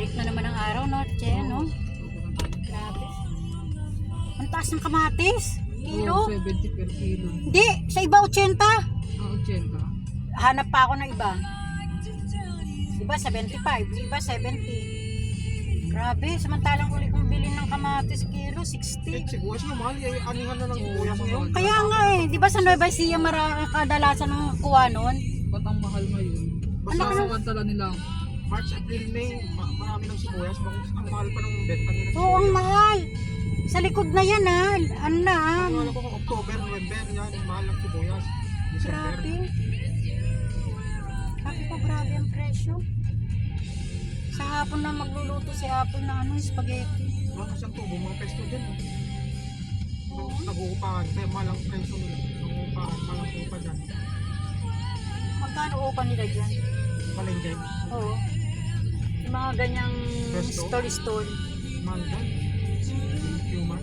Init na naman ang araw, no? Che, no? Grabe. Ang taas ng kamatis. Kilo. 70 per kilo. Hindi, sa iba 80. 80. Hanap pa ako ng iba. Iba 75, iba 70. Grabe, samantalang uli kong bilhin ng kamatis kilo, 60. Siguas na mahal, anihan na ng sibuyas ngayon. Kaya nga eh, di ba sa Nueva Ecija kadalasan ng kuha nun? Ba't ang mahal ngayon? Basta Ano? sa kantala nila. March, April, May, marami ng sibuyas. Bakit ang mahal pa ng benta nila? Oo, ang mahal. Sa likod na yan ha. Ano na ha? Ano ko, October, November, yan, ang mahal ng sibuyas. December. Grabe. Sabi ko, grabe ang presyo. Sa hapon na magluluto si hapon na spaghetti. Mga kasang tubo, mga pesto dyan. Nag-uupahan, kaya mahal ang presyo nila. Nag-uupahan, mahal ang upa dyan. Magkano upa nila dyan? Palengke, Oo. Yung mga ganyang Resto? story. mahal dyan. Human.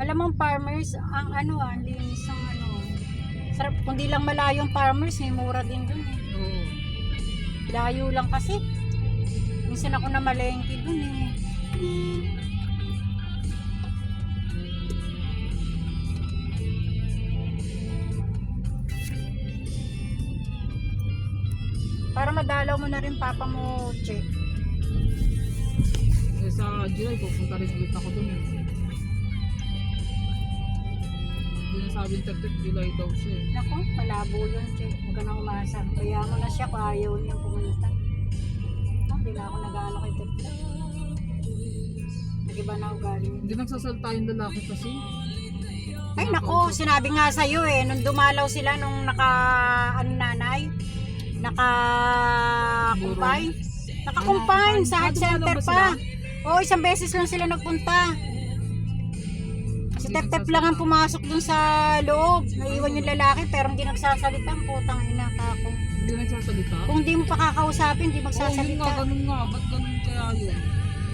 Alam mo ang farmers, ang ang linis ng sarap. Kundi lang malayo ang farmers, may mura din dun eh. Oo. Layo lang kasi. Minsan ako na malengke dun eh. Para madalaw mo na rin papa mo, Che. Eh, sa July, pupunta rin ulit ako dun. Hindi na sabi 30 July daw siya. Naku, malabo yun, Che. Huwag ka na umasa. Kaya mo na siya kung ayaw niyang pumunta. Hindi na ako nag-ano kay Tete. Nag-iba na ugali. Hindi nagsasalta yung lalaki kasi. Ay naku, sinabi nga sa'yo eh, nung dumalaw sila nung nanay, nakakumpay sa health center pa. Oo, isang beses lang sila nagpunta. Si Tep-Tep lang ang pumasok dun sa loob. Naiwan yung lalaki pero hindi nagsasalita. Putang ina ka ako. Hindi nagsasalita. Kung hindi mo pa kakausapin, hindi Oo, yun nga, magsasalita. ganun nga. Ba't ganun kaya yun?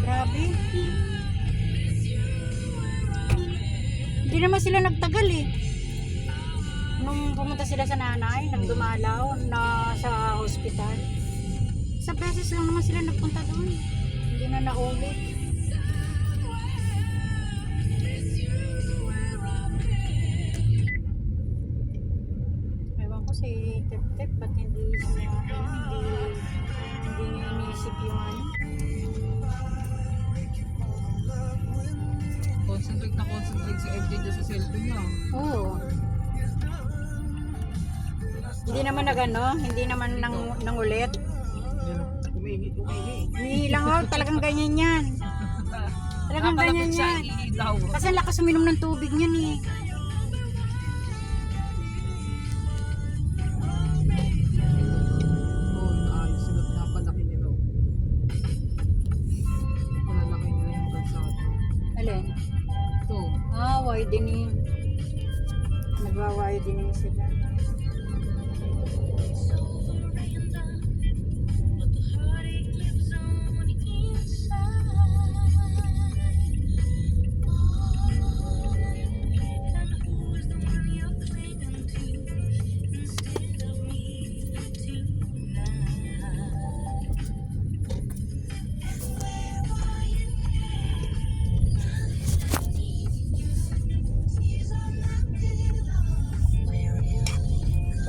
Grabe. Hindi naman sila nagtagal eh. Nung pumunta sila sa nanay, nagdumalaw na sa hospital. Sa beses lang naman sila nagpunta doon. Hindi na naulit. Ewan ko si Tep-Tep, ba't hindi niya inisip yung Concentrate si FJ dyan sa cellphone niya. Oo. Hindi naman hindi naman nangulit. Yan, umihi. Umihi lang ako, talagang ganyan yan. Talagang ganyan yan. Daw. Kasi ang lakas uminom ng tubig niyan eh. Oo, naayos sila. Napalaki nila. Palalaki nila yung kalsada. Alin? Ito. Widening. Nagwa-widening sila.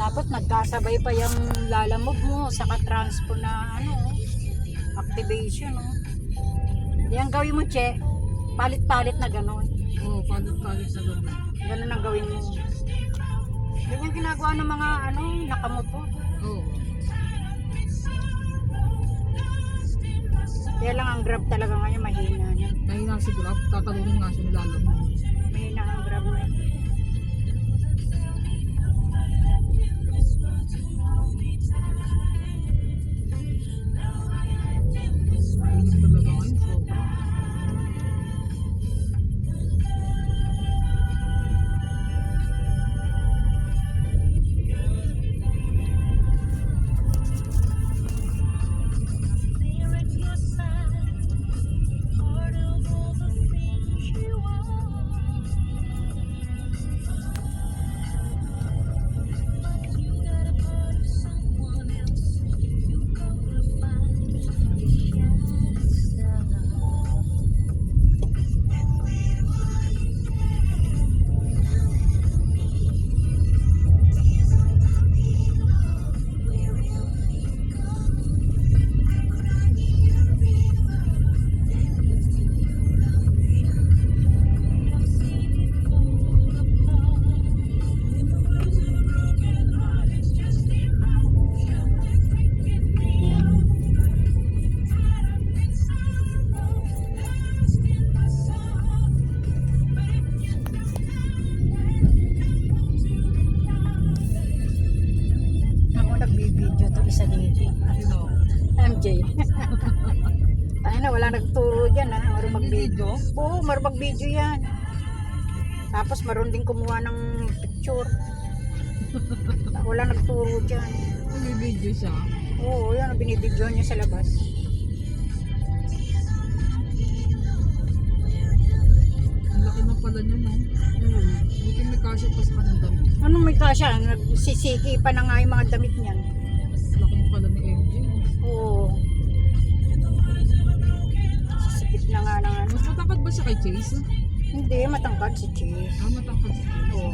Dapat nagkasabay pa yung lalamove mo saka transpo na activation Yan gawin mo, Che. Palit-palit na gano'n. Oo, palit-palit na gano'n. Gano'n ang gawin mo. Ganyan ginagawa ng mga nakamoto. Oo. Kaya lang ang Grab talaga ngayon mahina na. Mahina si Grab. Tatalungin nga siya nilalo mo. Mahina ang Grab ngayon. Mainit talaga ngayon. Sobra. binibidyo to isa dito. Sino? MJ. Tayo na, wala nagturo dyan ha. Marunong mag-video. Oo, marunong mag-video yan. Tapos marunong din kumuha ng picture. Wala nagturo dyan. May video siya. Oo, yan ang binibidyo niya sa labas. Ang laki na pala niya, no? Buti may kasya pa sa kanyang damit. Ano may kasya? Nagsisiki pa na nga yung mga damit niyan. Laki pala ni MJ. Oo. Sisikip na nga ng ano. Mas matangkad ba siya kay Chase? Hindi, matangkad si Chase. Matangkad si Chase. Oo.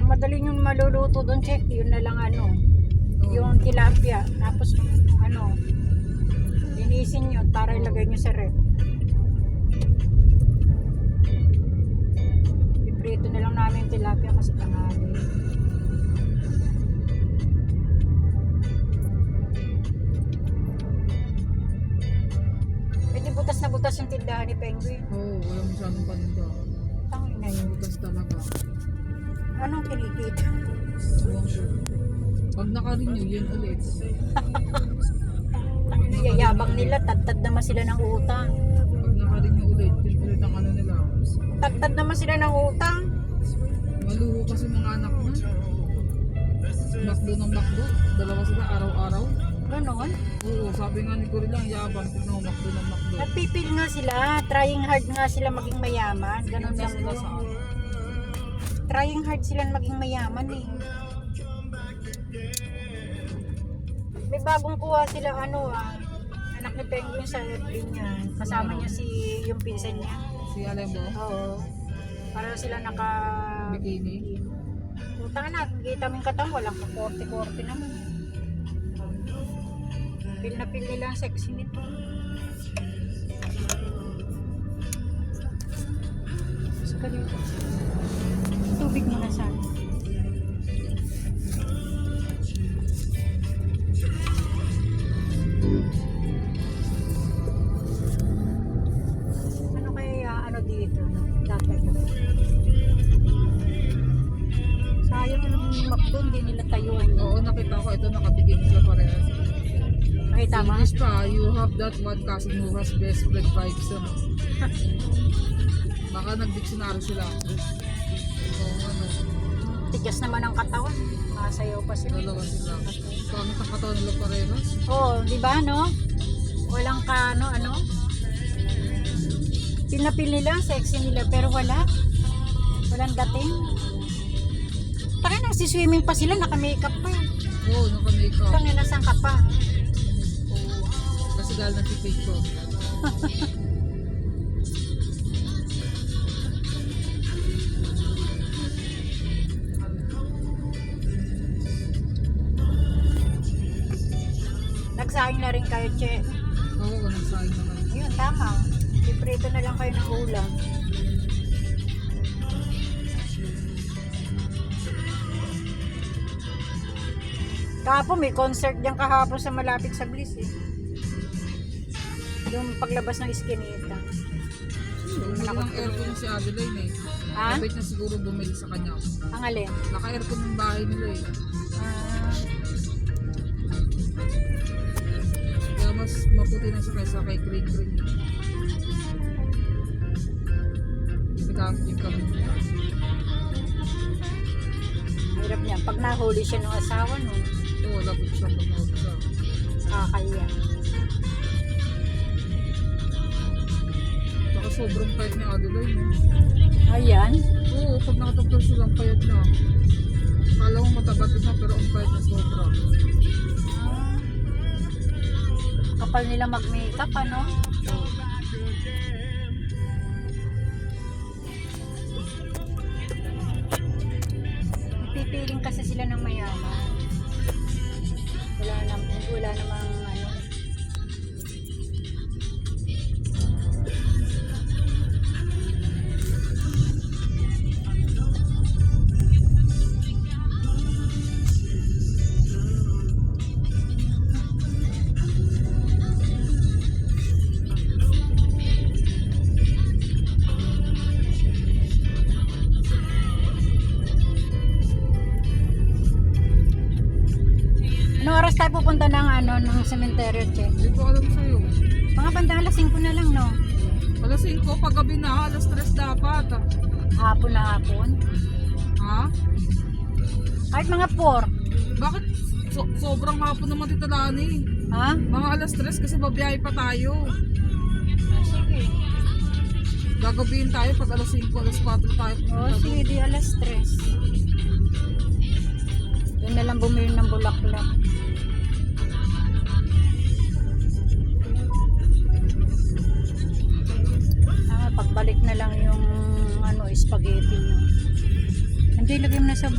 Madaling yung maluluto doon, check. Yun na lang ano. Yung tilapia. Tapos ano, linisin nyo para ilagay nyo sa ref. Iprito na lang namin yung tilapia kasi tanghali. Pwede butas na butas yung tindahan ni Penguin. Oo, wala masyadong paninda. Tangin na yun. Butas talaga. Anong kinikita? Ewan ko. Pag naka-renew, yun ulit. Yayabang nila, tad naman sila ng utang. Pag naka-renew ulit, yun ulit ang ano nila. Tad naman sila ng utang. Maluho kasi mga anak na. Makdo ng makdo. Dalawa sila araw-araw. Ganon. Oo, sabi nga ni Gorilla, ang yabang. Tignan mo, makdo ng makdo. Nagpipil nga sila, trying hard nga sila maging mayaman. Ganon lang Sila yun. saan? Trying hard sila maging mayaman eh. May bagong kuha sila ano anak ni Penguin sa FB niya. Kasama niya si yung pinsan niya. Si Alembo, Oo. Para sila naka bikini. Utang na, kita mo yung katang walang ka-40-40 naman. Pil na pil nila ang sexy nito. Gusto ka dito. Tubig mo na sana. Ano kaya ano dito? No? Dapat. Sayang yung McDo, hindi nila tayuan yun. Oo, nakita ko ito, nakatigil sila parehas. Nakita mo? English pa, you have that one cousin who has best friend vibes. Ano? Baka nag-dictionary sila. Oo, ano. Tigas naman ang katawan. Masayaw pa sila. Dalawa sila. Pangit ang katawan nila parehas. Oo, di ba no? Walang ka ano? Pinapil nila, sexy nila, pero wala. Walang dating. Taka na, siswimming pa sila, naka-makeup pa. Oo, naka-makeup. Taka na, saan ka pa? Kasi dahil nag-fake ko. Nagsayang na rin kayo, Che. Oo, nagsayang naman. Yun, tama. Iprito na lang kayo ng ulam. Kahapon may concert dyan kahapon sa malapit sa Bliss eh. Yung paglabas ng Iskinita. Walang aircon si Adeline eh. Ha? Kapit na siguro bumili sa kanya. Ang alin? Naka-aircon ng bahay nila eh. Ah, Kaya mas maputi na siya kaysa kay Green Green. Kasi yung kami niya. hirap niya. Pag nahuli siya ng asawa no, Oo, labot siya pag nahuli siya. kakaya. Saka sobrang payat ni Adeline eh. Ayan. Oo, pag nakatagpal silang payat na. Kala mo mataba Pagpahit na sobra. Ah. Kapal nila mag-makeup, ano? Pipiling kasi sila ng mayaman. Wala namang ano. Anong oras tayo pupunta ng ano ng cemetery, Che? Hindi ko alam sa'yo. Mga bandang alas 5 na lang, no? Alas 5, paggabi na, alas 3 dapat. Hapon na hapon. Ha? Kahit mga 4. Bakit sobrang hapon naman titalani? Ha? Mga alas 3 kasi babiyahe pa tayo. Sige. Gagabihin tayo pag alas 5, alas 4 tayo. Oo, sige, di alas 3. Doon na lang bumili ng bulaklak. Pagbalik na lang yung ano, spaghetti nyo. Hindi, lagay mo na sa